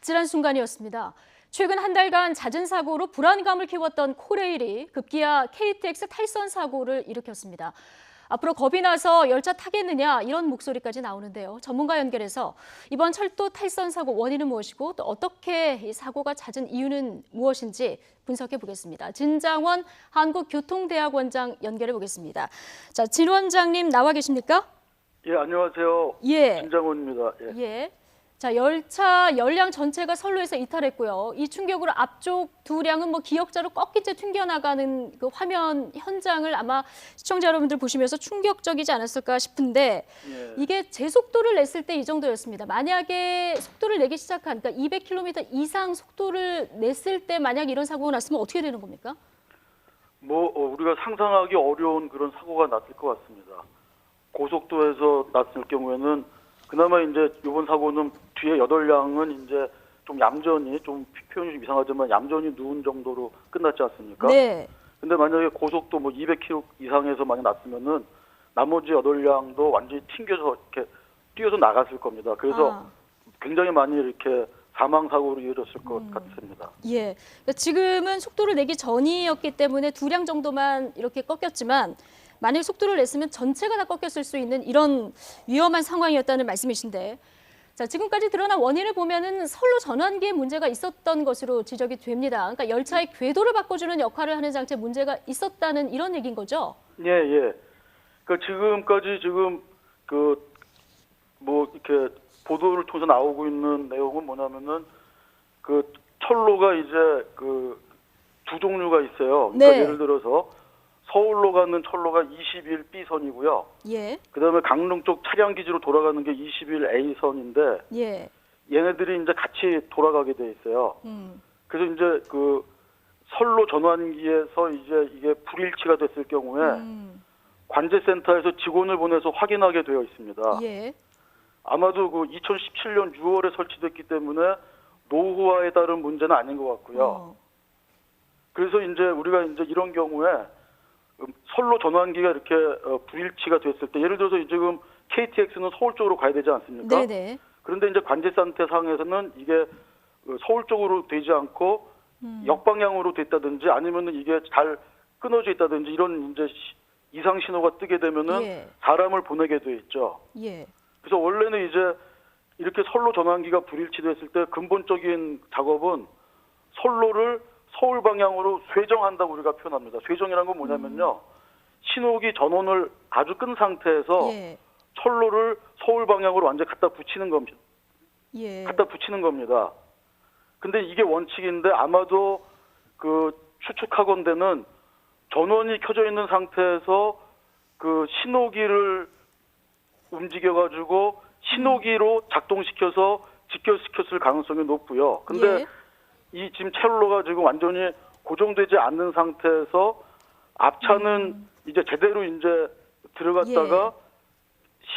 아찔한 순간이었습니다. 최근 한 달간 잦은 사고로 불안감을 키웠던 코레일이 급기야 KTX 탈선 사고를 일으켰습니다. 앞으로 겁이 나서 열차 타겠느냐 이런 목소리까지 나오는데요. 전문가 연결해서 이번 철도 탈선 사고 원인은 무엇이고 또 어떻게 이 사고가 잦은 이유는 무엇인지 분석해 보겠습니다. 진장원 한국교통대학원장 연결해 보겠습니다. 자, 진 원장님 나와 계십니까? 예, 안녕하세요. 예. 진장원입니다. 예. 예. 자, 열차 열량 전체가 선로에서 이탈했고요. 이 충격으로 앞쪽 두 량은 기역자로 꺾인 채 튕겨나가는 그 화면 현장을 아마 시청자 여러분들 보시면서 충격적이지 않았을까 싶은데 예. 이게 제속도를 냈을 때 이 정도였습니다. 만약에 속도를 내기 시작한 그러니까 200km 이상 속도를 냈을 때 만약 이런 사고가 났으면 어떻게 되는 겁니까? 우리가 상상하기 어려운 그런 사고가 났을 것 같습니다. 고속도에서 났을 경우에는 그나마 이제 이번 사고는 뒤에 8량은 이제 좀 얌전히 좀 표현이 좀 이상하지만 얌전히 누운 정도로 끝났지 않습니까? 네. 근데 만약에 고속도 200km 이상에서 만약 났으면은 나머지 8량도 완전히 튕겨서 이렇게 뛰어서 나갔을 겁니다. 그래서 굉장히 많이 이렇게 사망 사고로 이어졌을 것 같습니다. 예. 그러니까 지금은 속도를 내기 전이었기 때문에 두 량 정도만 이렇게 꺾였지만 만약 속도를 냈으면 전체가 다 꺾였을 수 있는 이런 위험한 상황이었다는 말씀이신데, 자, 지금까지 드러난 원인을 보면은 선로 전환기에 문제가 있었던 것으로 지적이 됩니다. 그러니까 열차의 궤도를 바꿔주는 역할을 하는 장치에 문제가 있었다는 이런 얘기인 거죠? 예, 예. 그 지금까지 이렇게 보도를 통해서 나오고 있는 내용은 뭐냐면은 그 철로가 이제 두 종류가 있어요. 그러니까 네. 예를 들어서 서울로 가는 철로가 21B선이고요. 예. 그다음에 강릉 쪽 차량 기지로 돌아가는 게 21A선인데 예. 얘네들이 이제 같이 돌아가게 돼 있어요. 그래서 이제 그 선로 전환기에서 이제 이게 불일치가 됐을 경우에 관제센터에서 직원을 보내서 확인하게 되어 있습니다. 예. 아마도 2017년 6월에 설치됐기 때문에 노후화에 따른 문제는 아닌 것 같고요. 그래서 이제 우리가 이제 이런 경우에 선로 전환기가 이렇게 불일치가 됐을 때 예를 들어서 지금 KTX는 서울 쪽으로 가야 되지 않습니까? 네네. 그런데 이제 관제센터 상에서는 이게 서울 쪽으로 되지 않고 역방향으로 됐다든지 아니면은 이게 잘 끊어져 있다든지 이런 이제 이상 신호가 뜨게 되면은 예. 사람을 보내게 돼 있죠. 예. 그래서 원래는 이제 이렇게 선로 전환기가 불일치됐을 때 근본적인 작업은 선로를 서울 방향으로 쇄정한다고 우리가 표현합니다. 쇄정이라는 건 뭐냐면요. 신호기 전원을 아주 끈 상태에서 예. 철로를 서울 방향으로 완전히 갖다 붙이는 겁니다. 예. 갖다 붙이는 겁니다. 근데 이게 원칙인데 아마도 추측하건대는 전원이 켜져 있는 상태에서 신호기를 움직여가지고 신호기로 작동시켜서 직결시켰을 가능성이 높고요. 근데 예. 이 지금 철로가 지금 완전히 고정되지 않는 상태에서 앞차는 이제 제대로 이제 들어갔다가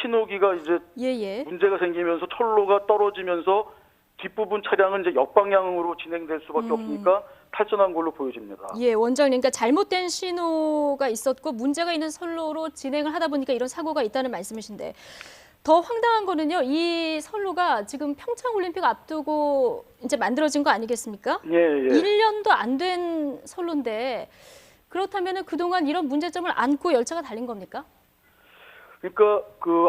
신호기가 이제 예예. 문제가 생기면서 철로가 떨어지면서 뒷부분 차량은 이제 역방향으로 진행될 수밖에 없으니까 탈선한 걸로 보여집니다. 예, 원장님, 그러니까 잘못된 신호가 있었고 문제가 있는 선로로 진행을 하다 보니까 이런 사고가 있다는 말씀이신데 더 황당한 거는요, 이 선로가 지금 평창 올림픽 앞두고 이제 만들어진 거 아니겠습니까? 예, 예. 1년도 안 된 선로인데 그렇다면은 그동안 이런 문제점을 안고 열차가 달린 겁니까? 그러니까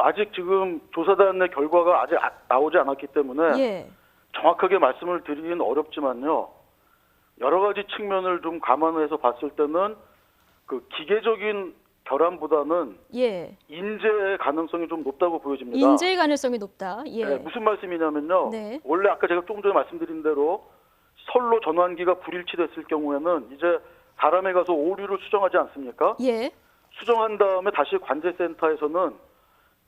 아직 지금 조사단의 결과가 아직 나오지 않았기 때문에 예. 정확하게 말씀을 드리기는 어렵지만요. 여러 가지 측면을 좀 감안해서 봤을 때는 기계적인 결함보다는 예. 인재의 가능성이 좀 높다고 보여집니다. 인재의 가능성이 높다. 예. 네, 무슨 말씀이냐면요. 네. 원래 아까 제가 조금 전에 말씀드린 대로 선로 전환기가 불일치됐을 경우에는 이제 사람에 가서 오류를 수정하지 않습니까? 예. 수정한 다음에 다시 관제센터에서는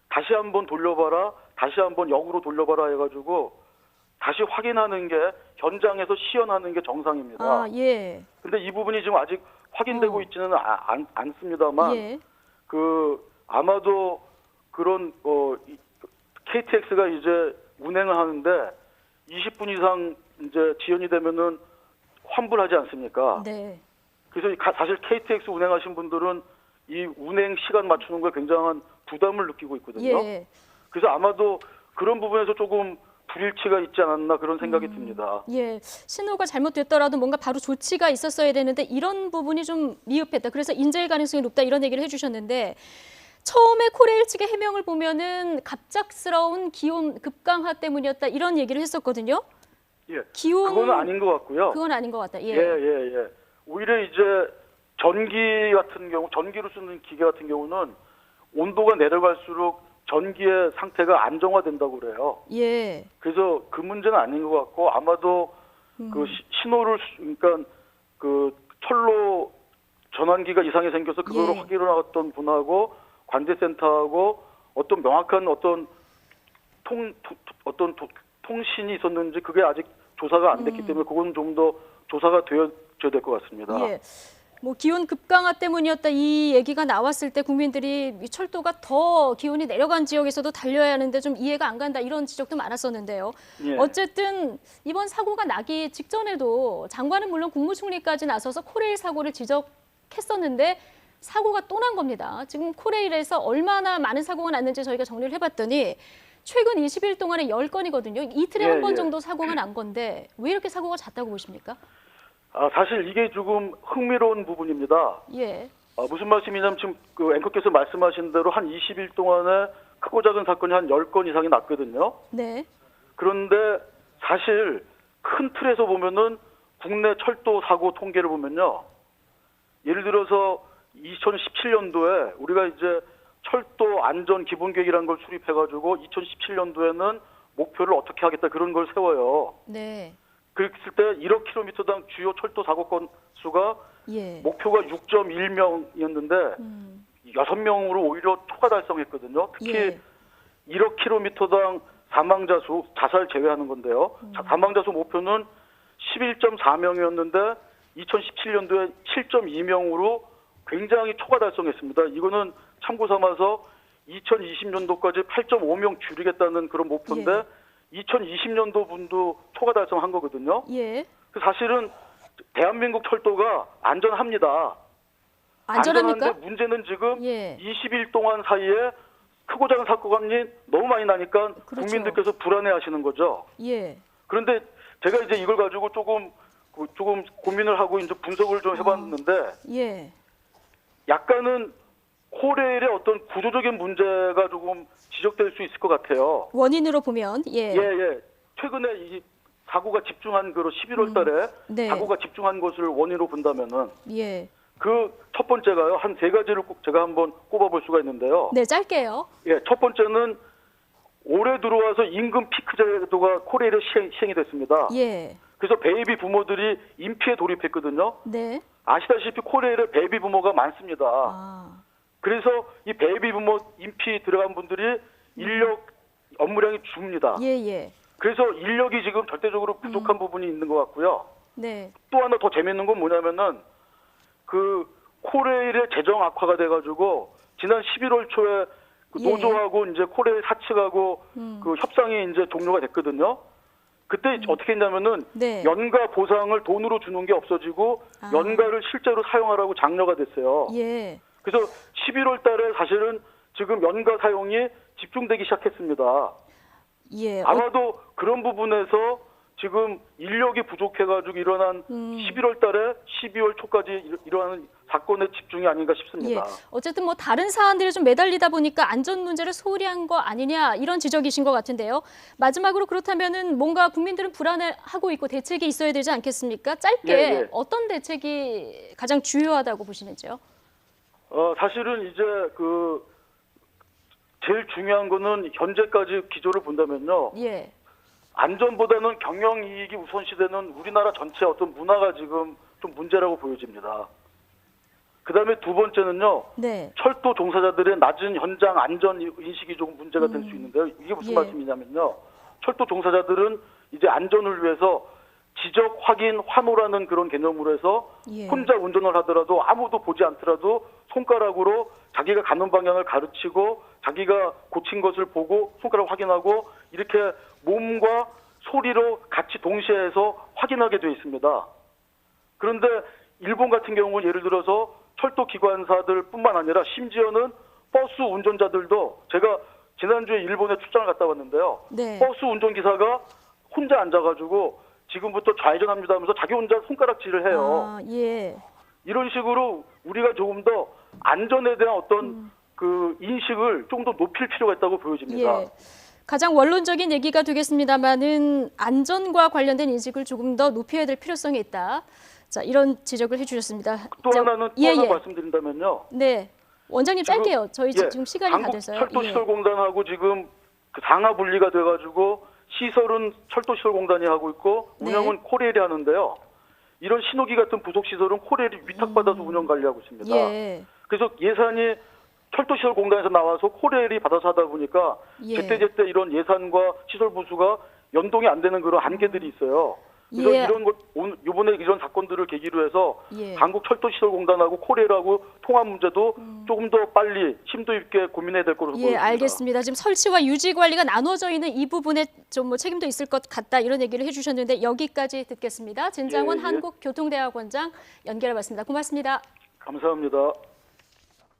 다시 한번 돌려봐라, 다시 한번 역으로 돌려봐라 해가지고 다시 확인하는 게 현장에서 시연하는 게 정상입니다. 아, 예. 근데 이 부분이 지금 아직 확인되고 있지는 않습니다만 예. 아마도 그런 KTX가 이제 운행을 하는데 20분 이상 이제 지연이 되면은 환불하지 않습니까? 네. 그래서 사실 KTX 운행하신 분들은 이 운행 시간 맞추는 거에 굉장한 부담을 느끼고 있거든요. 예. 그래서 아마도 그런 부분에서 조금 불일치가 있지 않았나 그런 생각이 듭니다. 예, 신호가 잘못됐더라도 뭔가 바로 조치가 있었어야 되는데 이런 부분이 좀 미흡했다. 그래서 인재일 가능성이 높다 이런 얘기를 해주셨는데 처음에 코레일 측의 해명을 보면은 갑작스러운 기온 급강하 때문이었다 이런 얘기를 했었거든요. 예, 기온 그거는 아닌 것 같고요. 그건 아닌 것 같다. 예, 예. 오히려 이제 전기 같은 경우, 전기로 쓰는 기계 같은 경우는 온도가 내려갈수록 전기의 상태가 안정화된다고 그래요. 예, 그래서 그 문제는 아닌 것 같고 아마도 그 신호를 그러니까 그 철로 전환기가 이상이 생겨서 그거를 예. 확인을 나갔던 분하고 관제센터하고 어떤 명확한 어떤 통신이 있었는지 그게 아직 조사가 안 됐기 때문에 그건 좀 더 조사가 되어줘야 될 것 같습니다. 예. 뭐 기온 급강하 때문이었다 이 얘기가 나왔을 때 국민들이 이 철도가 더 기온이 내려간 지역에서도 달려야 하는데 좀 이해가 안 간다 이런 지적도 많았었는데요. 예. 어쨌든 이번 사고가 나기 직전에도 장관은 물론 국무총리까지 나서서 코레일 사고를 지적했었는데 사고가 또 난 겁니다. 지금 코레일에서 얼마나 많은 사고가 났는지 저희가 정리를 해봤더니 최근 20일 동안에 10건이거든요. 이틀에 한 번 예. 정도 사고가 난 건데 왜 이렇게 사고가 잦다고 보십니까? 사실 이게 조금 흥미로운 부분입니다. 예. 무슨 말씀이냐면 지금 그 앵커께서 말씀하신 대로 한 20일 동안에 크고 작은 사건이 한 10건 이상이 났거든요. 네. 그런데 사실 큰 틀에서 보면은 국내 철도 사고 통계를 보면요. 예를 들어서 2017년도에 우리가 이제 철도 안전 기본 계획이라는 걸 수립해가지고 2017년도에는 목표를 어떻게 하겠다 그런 걸 세워요. 네. 그랬을 때 1억 킬로미터당 주요 철도 사고 건 수가 예. 목표가 6.1명이었는데 6명으로 오히려 초과 달성했거든요. 특히 예. 1억 킬로미터당 사망자 수, 자살 제외하는 건데요. 사망자 수 목표는 11.4명이었는데 2017년도에 7.2명으로 굉장히 초과 달성했습니다. 이거는 참고 삼아서 2020년도까지 8.5명 줄이겠다는 그런 목표인데 2020년도 분도 초과 달성한 거거든요. 예. 사실은 대한민국 철도가 안전합니다. 안전합니까? 안전한데 문제는 지금 예. 20일 동안 사이에 크고 작은 사건이 너무 많이 나니까 그렇죠. 국민들께서 불안해하시는 거죠. 예. 그런데 제가 이제 이걸 가지고 조금 고민을 하고 이제 분석을 좀 해봤는데 예. 약간은 코레일의 어떤 구조적인 문제가 조금 지적될 수 있을 것 같아요. 원인으로 보면 예. 예. 최근에 이 사고가 집중한 그 11월 달에 네. 사고가 집중한 것을 원인으로 본다면은 예. 그 첫 번째가요. 한 세 가지를 꼭 제가 한번 꼽아볼 수가 있는데요. 네, 짧게요. 예, 첫 번째는 올해 들어와서 임금 피크 제도가 코레일에 시행이 됐습니다. 예. 그래서 베이비 부모들이 인피에 돌입했거든요. 네. 아시다시피 코레일에 베이비 부모가 많습니다. 아. 그래서 이 베이비 부모 인피 들어간 분들이 인력 업무량이 줍니다. 예. 그래서 인력이 지금 절대적으로 부족한 부분이 있는 것 같고요. 네. 또 하나 더 재밌는 건 뭐냐면은 그 코레일의 재정 악화가 돼가지고 지난 11월 초에 그 예. 노조하고 이제 코레일 사측하고 그 협상이 이제 종료가 됐거든요. 그때 어떻게 했냐면은 네. 연가 보상을 돈으로 주는 게 없어지고 연가를 실제로 사용하라고 장려가 됐어요. 예. 그래서 11월 달에 사실은 지금 연가 사용이 집중되기 시작했습니다. 예. 아마도 그런 부분에서 지금 인력이 부족해가지고 일어난 11월 달에 12월 초까지 일어나는 사건의 집중이 아닌가 예. 싶습니다. 어쨌든 뭐 다른 사안들이 좀 매달리다 보니까 안전 문제를 소홀히 한 거 아니냐 이런 지적이신 것 같은데요. 마지막으로 그렇다면은 뭔가 국민들은 불안해하고 있고 대책이 있어야 되지 않겠습니까? 짧게 예. 어떤 대책이 가장 주요하다고 보시는지요? 사실은 이제 그 제일 중요한 거는 현재까지 기조를 본다면요. 예. 안전보다는 경영 이익이 우선시되는 우리나라 전체 어떤 문화가 지금 좀 문제라고 보여집니다. 그다음에 두 번째는요. 네. 철도 종사자들의 낮은 현장 안전 인식이 조금 문제가 될 수 있는데요. 이게 무슨 예. 말씀이냐면요. 철도 종사자들은 이제 안전을 위해서 지적 확인 환호라는 그런 개념으로 해서 예. 혼자 운전을 하더라도 아무도 보지 않더라도 손가락으로 자기가 가는 방향을 가르치고 자기가 고친 것을 보고 손가락 확인하고 이렇게 몸과 소리로 같이 동시에 해서 확인하게 되어 있습니다. 그런데 일본 같은 경우는 예를 들어서 철도 기관사들뿐만 아니라 심지어는 버스 운전자들도 제가 지난주에 일본에 출장을 갔다 왔는데요. 네. 버스 운전기사가 혼자 앉아가지고 지금부터 좌회전합니다 하면서 자기 혼자 손가락질을 해요. 아, 예. 이런 식으로 우리가 조금 더 안전에 대한 어떤 그 인식을 좀 더 높일 필요가 있다고 보여집니다. 예. 가장 원론적인 얘기가 되겠습니다만은 안전과 관련된 인식을 조금 더 높여야 될 필요성이 있다. 자, 이런 지적을 해주셨습니다. 또 자, 하나는 또 예, 하나 예. 말씀드린다면요. 네. 원장님 짧게요. 저희 예, 지금 시간이 다 돼서요. 예. 한국철도시설공단하고 지금 그 상하 분리가 돼가지고 시설은 철도시설공단이 하고 있고 네. 운영은 코레일이 하는데요. 이런 신호기 같은 부속시설은 코레일이 위탁받아서 운영 관리하고 있습니다. 예. 그래서 예산이 철도시설공단에서 나와서 코레일이 받아서 하다 보니까 예. 제때제때 이런 예산과 시설 부수가 연동이 안 되는 그런 한계들이 있어요. 그래서 예. 이런 것 이번에 이런 사건들을 계기로 해서 예. 한국철도시설공단하고 코레일하고 통합 문제도 조금 더 빨리 심도 있게 고민해야 될 거로 보입니다. 예, 알겠습니다. 지금 설치와 유지 관리가 나눠져 있는 이 부분에 좀 뭐 책임도 있을 것 같다 이런 얘기를 해주셨는데 여기까지 듣겠습니다. 진장원 예, 예. 한국교통대학원장 연결해봤습니다. 고맙습니다. 감사합니다.